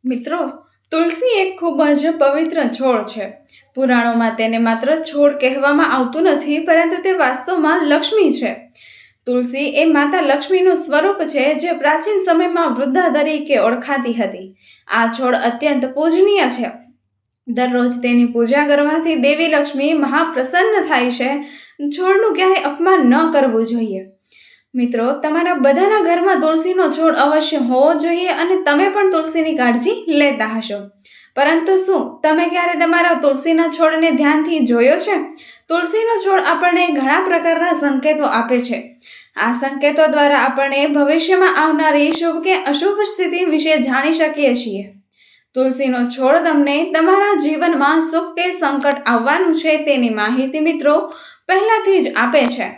મિત્રો, તુલસી એક ખૂબ જ પવિત્ર છોડ છે. પુરાણોમાં તેને માત્ર છોડ કહેવામાં આવતું નથી, પરંતુ તે વાસ્તવમાં લક્ષ્મી છે. તુલસી એ માતા લક્ષ્મીનું સ્વરૂપ છે, જે પ્રાચીન સમયમાં વૃદ્ધા તરીકે ઓળખાતી હતી. આ છોડ અત્યંત પૂજનીય છે. દરરોજ તેની પૂજા કરવાથી દેવી લક્ષ્મી મહાપ્રસન્ન થાય છે. છોડનું ક્યારેય અપમાન ન કરવું જોઈએ. મિત્રો, તમારા બધાના ઘરમાં તુલસીનો છોડ અવશ્ય હોવો જોઈએ અને તમે પણ તુલસીની કાળજી લેતા હશો. પરંતુ શું તમે ક્યારે તમારા તુલસીના છોડને ધ્યાનથી જોયો છે? તુલસીનો છોડ આપણને ઘણા પ્રકારના સંકેતો આપે છે. આ સંકેતો દ્વારા આપણે ભવિષ્યમાં આવનારી શુભ કે અશુભ સ્થિતિ વિશે જાણી શકીએ છીએ. તુલસીનો છોડ તમને તમારા જીવનમાં સુખ કે સંકટ આવવાનું છે તેની માહિતી મિત્રો પહેલાથી જ આપે છે.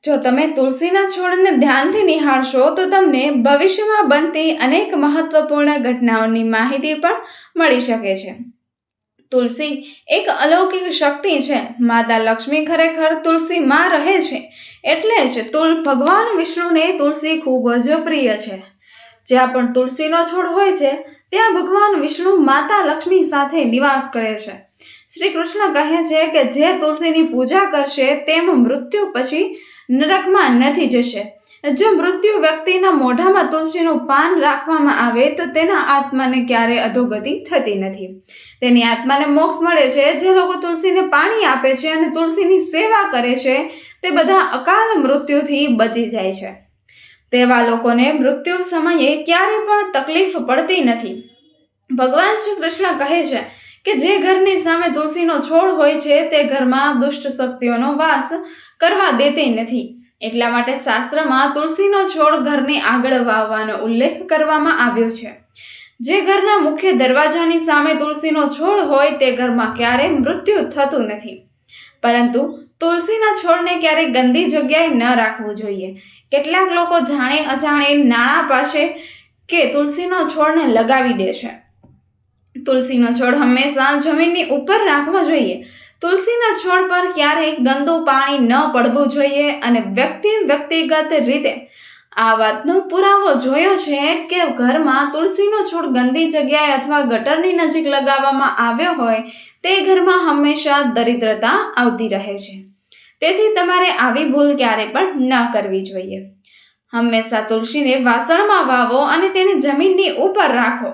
જો તમે તુલસીના છોડને ધ્યાનથી નિહાળશો તો તમને ભવિષ્યમાં બનતી અનેક મહત્વપૂર્ણ ઘટનાઓની માહિતી પણ મળી શકે છે. તુલસી એક અલૌકિક શક્તિ છે. માતા લક્ષ્મી ખરેખર તુલસીમાં રહે છે. એટલે જ ભગવાન વિષ્ણુને તુલસી ખૂબ જ પ્રિય છે. જ્યાં પણ તુલસીનો છોડ હોય છે ત્યાં ભગવાન વિષ્ણુ માતા લક્ષ્મી સાથે નિવાસ કરે છે. શ્રી કૃષ્ણ કહે છે કે જે તુલસીની પૂજા કરશે તેમ મૃત્યુ પછી નરકમાં નથી જશે. જો મૃત્યુ વ્યક્તિના મોઢામાં તુલસીનું પાન રાખવામાં આવે તો તેના આત્માને ક્યારેય અધોગતિ થતી નથી. તેની આત્માને મોક્ષ મળે છે. જે લોકો તુલસીને પાણી આપે છે અને તુલસીની સેવા કરે છે તે બધા અકાલ મૃત્યુથી બચી જાય છે. તેવા લોકોને મૃત્યુ સમયે ક્યારે પણ તકલીફ પડતી નથી. ભગવાન શ્રી કૃષ્ણ કહે છે કે જે ઘરની સામે તુલસીનો છોડ હોય છે તે ઘરમાં દુષ્ટ શક્તિઓનો વાસ કરવા દેતી નથી. એટલા માટે શાસ્ત્રમાં તુલસીનો છોડ ઘરની આગળ વાવવાનો ઉલ્લેખ કરવામાં આવ્યો છે. જે ઘરના મુખ્ય દરવાજાની સામે તુલસીનો છોડ હોય તે ઘરમાં ક્યારેય મૃત્યુ થતું નથી. પરંતુ તુલસીના છોડને ક્યારેય ગંદી જગ્યાએ ન રાખવું જોઈએ. કેટલાક લોકો જાણે અજાણે નાણાં પાસે કે તુલસીનો છોડને લગાવી દે છે. તુલસીનો છોડ હંમેશા જમીનની ઉપર રાખવો જોઈએ. તુલસીના છોડ પર ક્યારેય ગંદુ પાણી ન પડવું જોઈએ અને વ્યક્તિગત રીતે આ વાતનો પુરાવો જોયો છે કે ઘરમાં તુલસીનો છોડ ગંદી જગ્યાએ અથવા ગટરની નજીક લગાવવામાં આવ્યો હોય તે ઘરમાં હંમેશા દરિદ્રતા આવતી રહે છે. તેથી તમારે આવી ભૂલ ક્યારે પણ ન કરવી જોઈએ. હંમેશા તુલસીને વાસણમાં વાવો અને તેને જમીનની ઉપર રાખો.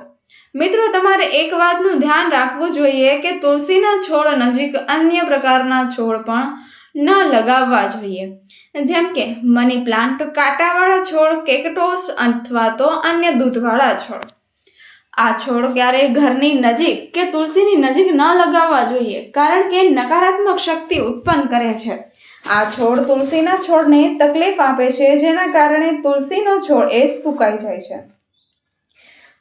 મિત્રો, તમારે એક વાતનું ધ્યાન રાખવું જોઈએ કે તુલસીના છોડ નજીક અન્ય પ્રકારના છોડ પણ ન લગાવવા જોઈએ. જેમ કે મની પ્લાન્ટ, કાંટાવાળા છોડ, કેકટોસ અથવા તો અન્ય દૂધવાળા છોડ. આ છોડ ક્યારેય ઘરની નજીક કે તુલસીની નજીક ન લગાવવા જોઈએ, કારણ કે નકારાત્મક શક્તિ ઉત્પન્ન કરે છે. આ છોડ તુલસીના છોડને તકલીફ આપે છે, જેના કારણે તુલસીનો છોડ સુકાઈ જાય છે.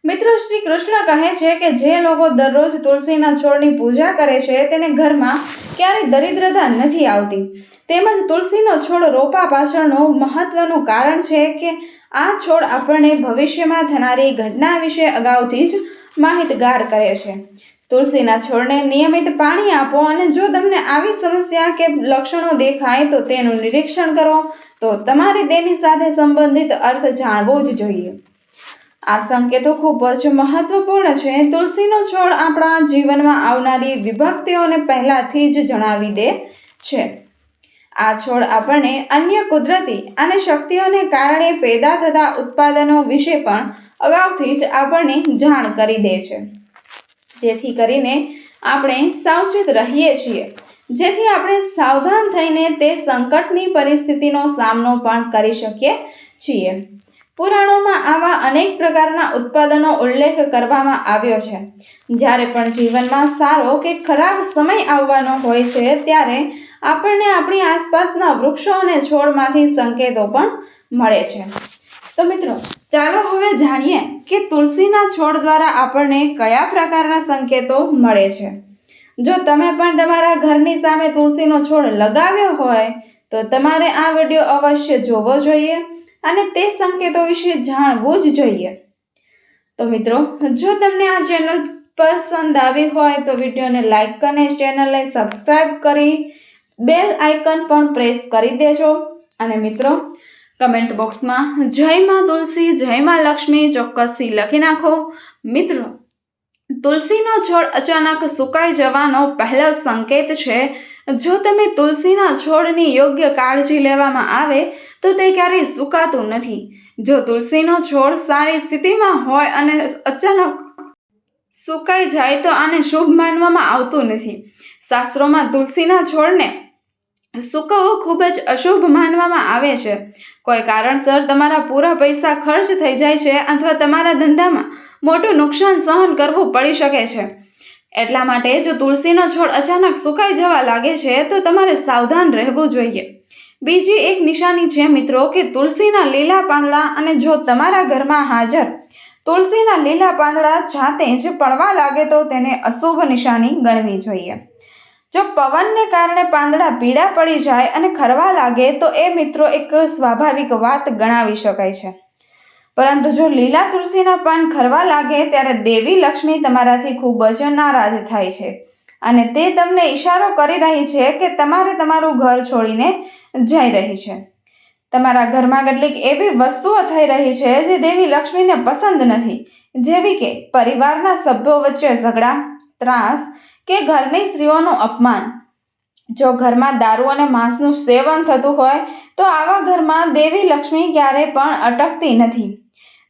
મિત્રો, શ્રી કૃષ્ણ કહે છે કે જે લોકો દરરોજ તુલસીના છોડની પૂજા કરે છે તેને ઘરમાં ક્યારેય દરિદ્રતા નથી આવતી. તેમજ તુલસીનો છોડ રોપવા પાછળનું મહત્વનું કારણ છે કે આ છોડ આપણને ભવિષ્યમાં થનારી ઘટના વિશે અગાઉથી જ માહિતગાર કરે છે. તુલસીના છોડને નિયમિત પાણી આપો અને જો તમને આવી સમસ્યા કે લક્ષણો દેખાય તો તેનું નિરીક્ષણ કરો. તો તમારે તેની સાથે સંબંધિત અર્થ જાણવો જ જોઈએ. આ સંકેતો ખૂબ જ મહત્વપૂર્ણ છે. તુલસીનો છોડ આપણા જીવનમાં આવનારી વિભક્તિઓને પહેલાથી જ જણાવી દે છે. આ છોડ આપણને અન્ય કુદરતી અને શક્તિઓને કારણે પેદા થતા ઉત્પાદનો વિશે પણ અગાઉથી જ આપણને જાણ કરી દે છે. જેથી કરીને આપણે સાવચેત રહીએ છીએ. જેથી આપણે સાવધાન થઈને તે સંકટની પરિસ્થિતિનો સામનો પણ કરી શકીએ છીએ. પુરાણોમાં આવા અનેક પ્રકારના ઉત્પાદનો ઉલ્લેખ કરવામાં આવ્યો છે. જ્યારે પણ જીવનમાં સારો કે ખરાબ સમય આવવાનો હોય છે ત્યારે આપણને આપણી આસપાસના વૃક્ષો અને છોડમાંથી સંકેતો પણ મળે છે. તો મિત્રો, ચાલો હવે જાણીએ કે તુલસીના છોડ દ્વારા આપણને કયા પ્રકારના સંકેતો મળે છે. જો તમે પણ તમારા ઘરની સામે તુલસીનો છોડ લગાવ્યો હોય તો તમારે આ વિડીયો અવશ્ય જોવો જોઈએ અને તે સંકેતો વિશે જાણવું જ જોઈએ. તો મિત્રો, જો તમને આ ચેનલ પસંદ આવી હોય તો વિડીયોને લાઈક અને ચેનલને સબસ્ક્રાઈબ કરી બેલ આઇકન પણ પ્રેસ કરી દેજો. અને મિત્રો, કમેન્ટ બોક્સમાં જય માં તુલસી, જય માં લક્ષ્મી ચોક્કસથી લખી નાખો. મિત્રો, તુલસીનો છોડ અચાનક સુકાઈ જવાનો પહેલો સંકેત છે. જો તમે તુલસીના છોડની યોગ્ય કાળજી લેવામાં આવે તો તે ક્યારેય સુકાતું નથી. જો તુલસીનો છોડ સારી સ્થિતિમાં હોય અને અચાનક સુકાઈ જાય તો આને શુભ માનવામાં આવતું નથી. શાસ્ત્રોમાં તુલસીના છોડને સૂકવવું ખૂબ જ અશુભ માનવામાં આવે છે. કોઈ કારણસર તમારા પૂરા પૈસા ખર્ચ થઈ જાય છે અથવા તમારા ધંધામાં મોટું નુકસાન સહન કરવું પડી શકે છે. એટલા માટે જો તુલસીનો છોડ અચાનક સુકાઈ જવા લાગે છે તો તમારે સાવધાન રહેવું જોઈએ. બીજી એક નિશાની છે મિત્રો કે તુલસીના લીલા પાંદડા, અને જો તમારા ઘરમાં હાજર તુલસીના લીલા પાંદડા જાતે જ પડવા લાગે તો તેને અશુભ નિશાની ગણવી જોઈએ. જો પવનને કારણે પાંદડા પીળા પડી જાય અને ખરવા લાગે તો એ મિત્રો એક સ્વાભાવિક વાત ગણાવી શકાય છે. પરંતુ જો લીલા તુલસીના પાન ખરવા લાગે ત્યારે દેવી લક્ષ્મી તમારાથી ખૂબ જ નારાજ થાય છે અને તે તમને ઈશારો કરી રહી છે કે તમારે તમારું ઘર છોડીને જઈ રહી છે. તમારા ઘરમાં કેટલીક એવી વસ્તુઓ થઈ રહી છે જે દેવી લક્ષ્મીને પસંદ નથી, જેવી કે પરિવારના સભ્યો વચ્ચે ઝઘડા, ત્રાસ કે ઘરની સ્ત્રીઓનું અપમાન. જો ઘરમાં દારૂ અને માંસનું સેવન થતું હોય તો આવા ઘરમાં દેવી લક્ષ્મી ક્યારેય પણ અટકતી નથી.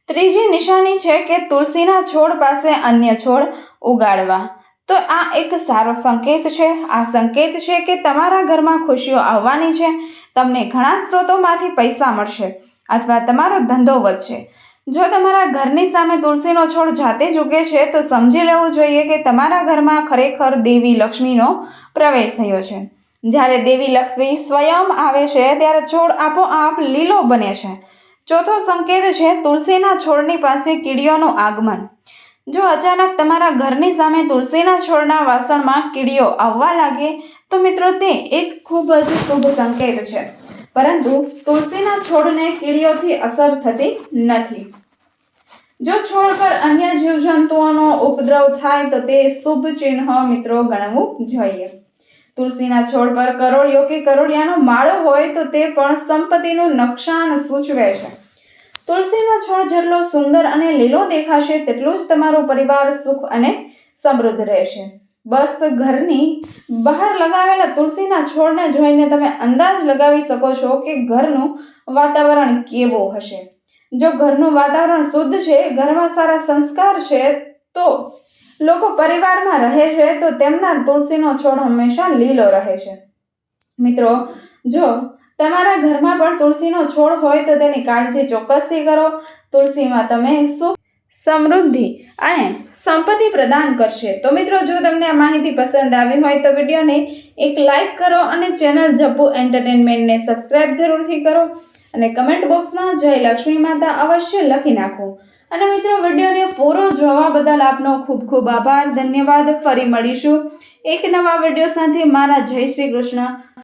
ત્રીજી નિશાની છે કે તુલસીના છોડ પાસે અન્ય છોડ ઉગાડવા. તો આ એક સારો સંકેત છે. આ સંકેત છે કે તમારા ઘરમાં ખુશીઓ આવવાની છે, તમને ઘણા સ્ત્રોતોમાંથી પૈસા મળશે અથવા તમારો ધંધો વધશે. જો તમારા ઘરની સામે તુલસીનો છોડ જાતે જ ઉગે છે તો સમજી લેવું જોઈએ કે તમારા ઘરમાં ખરેખર દેવી લક્ષ્મીનો પ્રવેશ થયો છે. જ્યારે દેવી લક્ષ્મી સ્વયં આવે છે ત્યારે છોડ આપોઆપ લીલો બને છે. ચોથો સંકેત છે તુલસીના છોડની પાસે કીડીઓનું આગમન. જો અચાનક તમારા ઘરની સામે તુલસીના છોડના વાસણમાં કીડીઓ આવવા લાગે તો મિત્રો તે એક ખૂબ જ શુભ સંકેત છે. પરંતુ તુલસીના છોડને કીડીઓથી અસર થતી નથી. જો છોડ પર અન્ય જીવજંતુઓનો ઉપદ્રવ થાય તો તે શુભ ચિહ્ન મિત્રો ગણવું જોઈએ. તુલસીના છોડ પર કરોળિયો કે કરોળિયાનો માળો હોય તો તે પણ સંપત્તિનું નુકસાન સૂચવે છે. તુલસીનો છોડ જેટલો સુંદર અને લીલો દેખાશે તેટલું જ તમારો પરિવાર સુખ અને સમૃદ્ધ રહેશે. બસ ઘરની બહાર લગાવેલા તુલસીના છોડને જોઈને તમે અંદાજ લગાવી શકો છો કે ઘરનું વાતાવરણ કેવું હશે. જો ઘરનું વાતાવરણ શુદ્ધ છે, ઘરમાં સારા સંસ્કાર છે, તો લોકો પરિવારમાં રહે છે તો તેમના તુલસીનો છોડ હંમેશા લીલો રહે છે. મિત્રો, જો તમારા ઘરમાં પણ તુલસીનો છોડ હોય તો તેની કાળજી ચોક્કસથી કરો. તુલસીમાં તમે સુખ, સમૃદ્ધિ અને સંપત્તિ પ્રદાન કરશે. તો મિત્રો, જો તમને આ માહિતી પસંદ આવી હોય તો વિડીયોને એક લાઈક કરો અને ચેનલ જપ્પુ એન્ટરટેનમેન્ટને સબસ્ક્રાઇબ જરૂરથી કરો અને કમેન્ટ બોક્સમાં જય લક્ષ્મી માતા અવશ્ય લખી નાખો. અને મિત્રો, વિડીયોને પૂરો જોવા બદલ આપનો ખૂબ ખૂબ આભાર. ધન્યવાદ. ફરી મળીશું એક નવા વિડીયો સાથે. મારા જય શ્રી કૃષ્ણ.